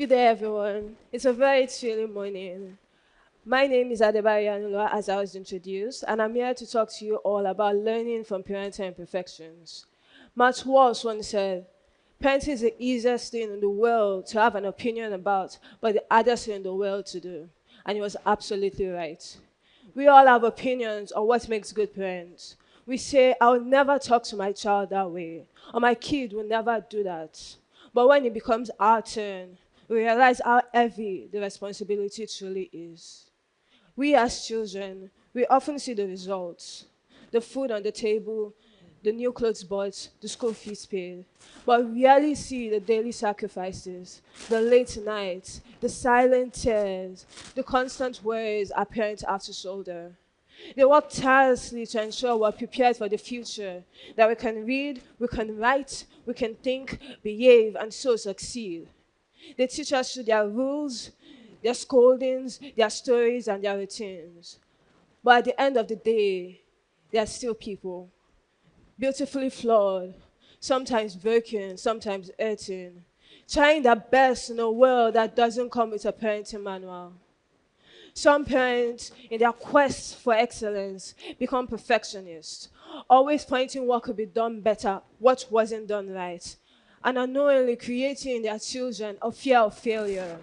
Good day, everyone. It's a very chilly morning. My name is Adebayo, as I was introduced, and I'm here to talk to you all about learning from parental imperfections. Matt Walsh once said, parenting is the easiest thing in the world to have an opinion about, but the hardest thing in the world to do. And he was absolutely right. We all have opinions on what makes good parents. We say, I'll never talk to my child that way, or my kid will never do that. But when it becomes our turn, we realize how heavy the responsibility truly is. We as children, we often see the results, the food on the table, the new clothes bought, the school fees paid. But we rarely see the daily sacrifices, the late nights, the silent tears, the constant worries our parents have to shoulder. They work tirelessly to ensure we're prepared for the future, that we can read, we can write, we can think, behave, and so succeed. They teach us through their rules, their scoldings, their stories, and their routines. But at the end of the day, they are still people, beautifully flawed, sometimes broken, sometimes hurting, trying their best in a world that doesn't come with a parenting manual. Some parents, in their quest for excellence, become perfectionists, always pointing what could be done better, what wasn't done right, and unknowingly creating in their children a fear of failure,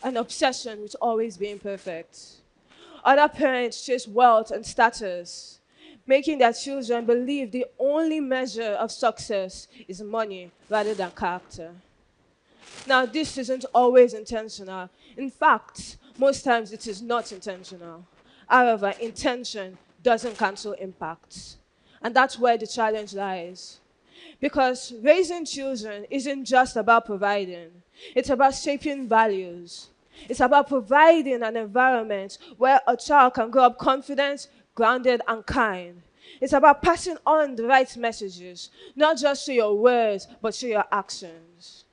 an obsession with always being perfect. Other parents chase wealth and status, making their children believe the only measure of success is money rather than character. Now, this isn't always intentional. In fact, most times it is not intentional. However, intention doesn't cancel impact. And that's where the challenge lies. Because raising children isn't just about providing, it's about shaping values. It's about providing an environment where a child can grow up confident, grounded, and kind. It's about passing on the right messages, not just through your words, but through your actions.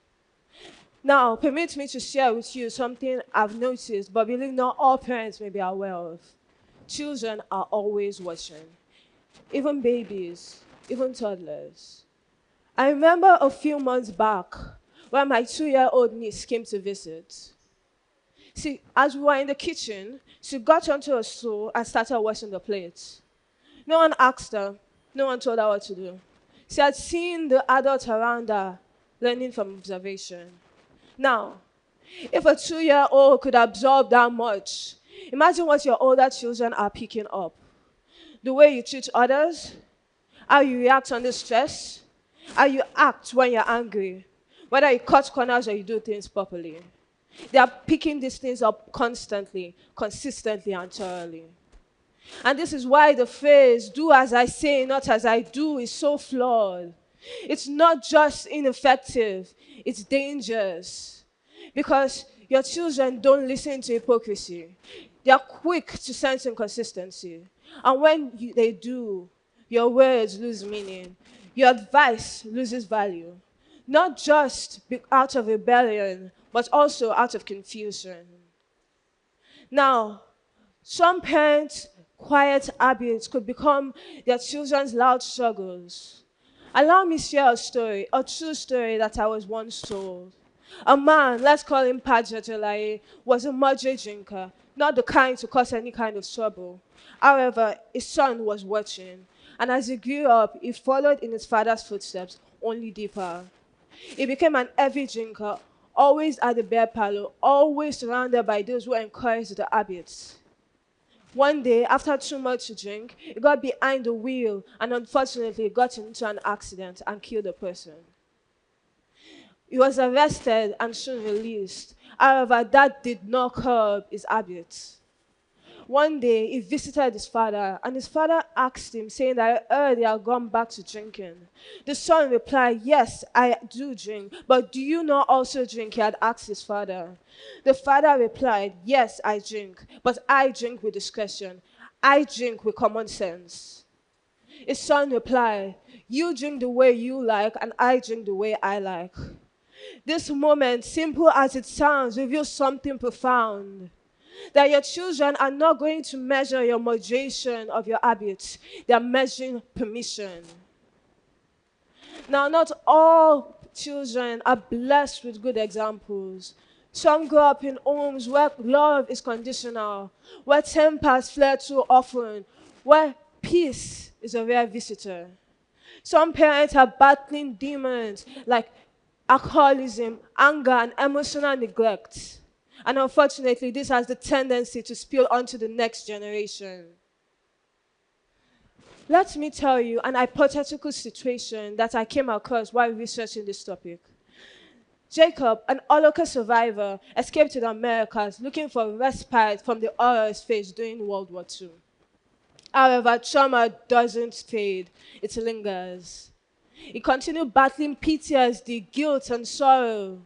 Now, permit me to share with you something I've noticed, but believe not all parents may be aware of. Children are always watching, even babies, even toddlers. I remember a few months back when my 2-year-old niece came to visit. See, as we were in the kitchen, she got onto a stool and started washing the plates. No one asked her, no one told her what to do. She had seen the adults around her learning from observation. Now, if a 2-year-old could absorb that much, imagine what your older children are picking up. The way you treat others, how you react under stress, how you act when you're angry, whether you cut corners or you do things properly. They are picking these things up constantly, consistently, and thoroughly. And this is why the phrase, do as I say, not as I do, is so flawed. It's not just ineffective, it's dangerous. Because your children don't listen to hypocrisy. They are quick to sense inconsistency. And when they do, your words lose meaning. Your advice loses value. Not just out of rebellion, but also out of confusion. Now, some parents' quiet habits could become their children's loud struggles. Allow me to share a story, a true story that I was once told. A man, let's call him Pajatolai, was a moderate drinker, not the kind to cause any kind of trouble. However, his son was watching, and as he grew up, he followed in his father's footsteps, only deeper. He became an heavy drinker, always at the beer parlor, always surrounded by those who encouraged the habits. One day, after too much to drink, he got behind the wheel and unfortunately got into an accident and killed a person. He was arrested and soon released. However, that did not curb his habits. One day, he visited his father, and his father asked him, saying that I heard he had gone back to drinking. The son replied, yes, I do drink, but do you not also drink? He had asked his father. The father replied, yes, I drink, but I drink with discretion. I drink with common sense. His son replied, you drink the way you like, and I drink the way I like. This moment, simple as it sounds, reveals something profound. That your children are not going to measure your moderation of your habits. They are measuring permission. Now, not all children are blessed with good examples. Some grow up in homes where love is conditional, where tempers flare too often, where peace is a rare visitor. Some parents are battling demons like alcoholism, anger, and emotional neglect. And unfortunately, this has the tendency to spill onto the next generation. Let me tell you an hypothetical situation that I came across while researching this topic. Jacob, an Holocaust survivor, escaped to the Americas looking for respite from the horrors faced during World War II. However, trauma doesn't fade, it lingers. He continued battling PTSD, guilt, and sorrow.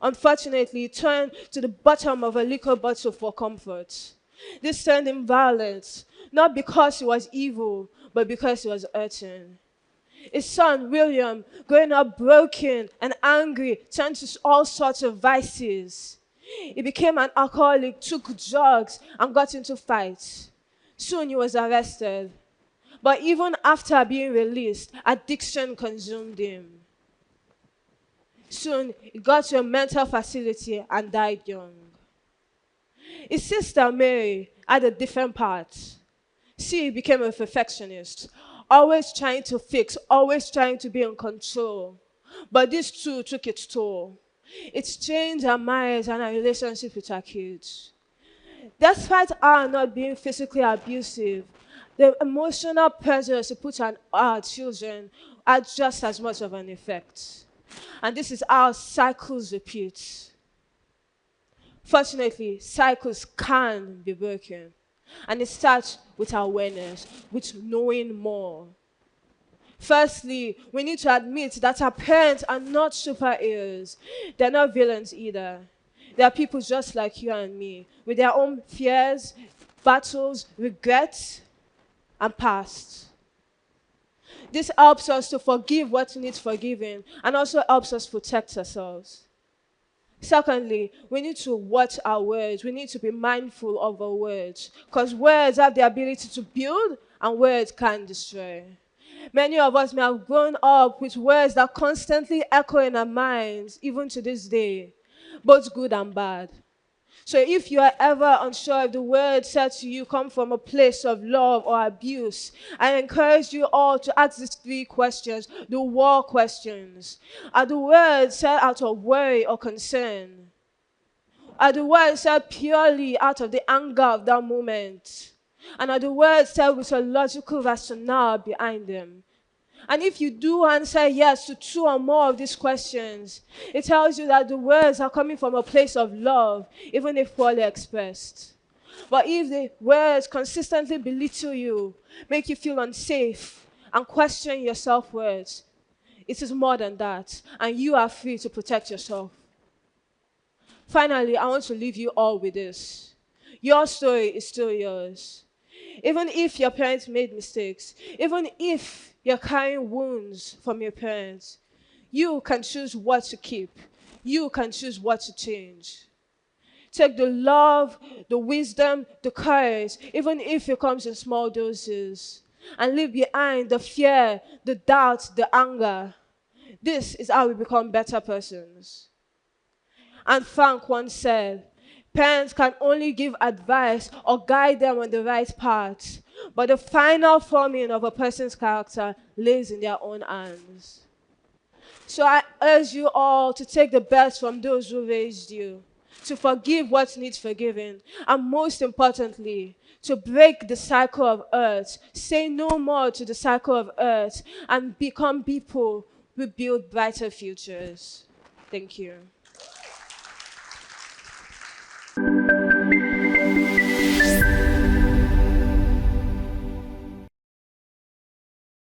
Unfortunately, he turned to the bottom of a liquor bottle for comfort. This turned him violent, not because he was evil, but because he was hurting. His son, William, growing up broken and angry, turned to all sorts of vices. He became an alcoholic, took drugs, and got into fights. Soon he was arrested. But even after being released, addiction consumed him. Soon he got to a mental facility and died young. His sister, Mary, had a different path. She became a perfectionist, always trying to fix, always trying to be in control. But this too took its toll. It strained her marriage and her relationship with her kids. Despite her not being physically abusive, the emotional pressure she put on our children had just as much of an effect. And this is how cycles repeat. Fortunately, cycles can be broken. And it starts with awareness, with knowing more. Firstly, we need to admit that our parents are not superheroes. They're not villains either. They are people just like you and me, with their own fears, battles, regrets, and past. This helps us to forgive what needs forgiving and also helps us protect ourselves. Secondly, we need to watch our words. We need to be mindful of our words because words have the ability to build and words can destroy. Many of us may have grown up with words that constantly echo in our minds, even to this day, both good and bad. So if you are ever unsure if the words said to you come from a place of love or abuse, I encourage you all to ask these 3 questions, the war questions. Are the words said out of worry or concern? Are the words said purely out of the anger of that moment? And are the words said with a logical rationale behind them? And if you do answer yes to 2 or more of these questions, it tells you that the words are coming from a place of love, even if poorly expressed. But if the words consistently belittle you, make you feel unsafe, and question your self-worth, it is more than that, and you are free to protect yourself. Finally, I want to leave you all with this. Your story is still yours. Even if your parents made mistakes, even if you're carrying wounds from your parents, you can choose what to keep. You can choose what to change. Take the love, the wisdom, the courage, even if it comes in small doses, and leave behind the fear, the doubt, the anger. This is how we become better persons. And Frank once said, parents can only give advice or guide them on the right path, but the final forming of a person's character lays in their own hands. So I urge you all to take the best from those who raised you, to forgive what needs forgiving, and most importantly, to break the cycle of hurt, say no more to the cycle of hurt, and become people who build brighter futures. Thank you.